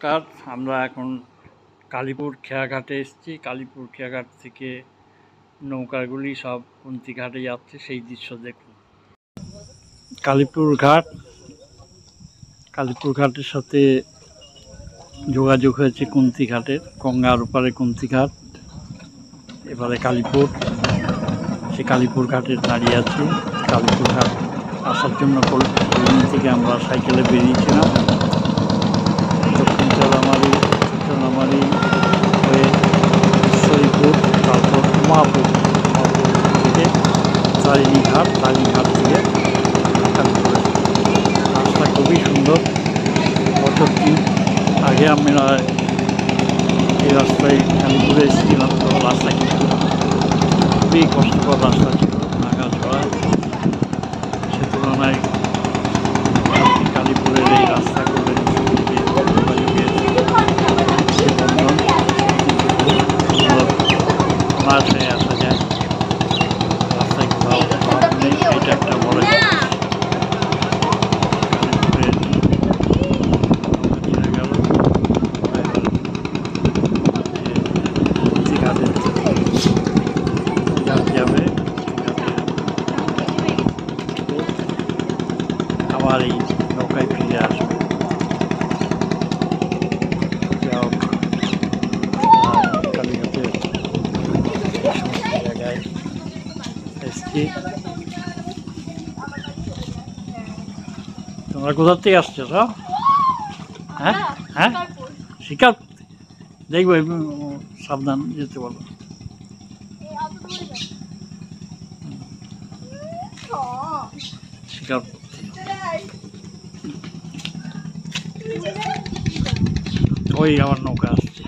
নমস্কার। আমরা এখন কালীপুর খেয়াঘাটে এসেছি। কালীপুর খেয়াঘাট থেকে নৌকাগুলি সব কুন্তি ঘাটে যাচ্ছে, সেই দৃশ্য দেখুন। কালীপুর ঘাটের সাথে যোগাযোগ হয়েছে কুন্তি ঘাটের, গঙ্গার ওপারে কুন্তি ঘাট, এবারে কালীপুর। সে কালীপুর ঘাটে দাঁড়িয়ে আছি। কালীপুর ঘাট আসার জন্য কলকাতা থেকে আমরা সাইকেলে বেরিয়েছিলাম। দক্ষিণ চলামারি হয়ে ঈশ্বরীপুর, তারপর উমাপুর থেকে তারিণীঘাট থেকে কালীপুর। রাস্তা খুবই সুন্দর। বছর 3 আগে আমরা এই রাস্তায় কালীপুরে এসেছিলাম, তো রাস্তা কিন্তু খুবই কষ্টকর রাস্তা ছিল, ভাঙা ঝোড়া। সে তুলনায় কালীপুরের এই রাস্তাগুলো মাছ হয়ে আসা যায়। রাস্তায় কোথাও নেই, এটা একটা বড় যাবে। আবার এই নৌকায় ফিরে আসবে। কালীঘাটের জায়গায় এসছি। তোমরা কোথার থেকে আসছো সব? হ্যাঁ হ্যাঁ, শিকার দেখবো, সাবধান যেতে বলো। শিকার ওই আমার নৌকা আসছে।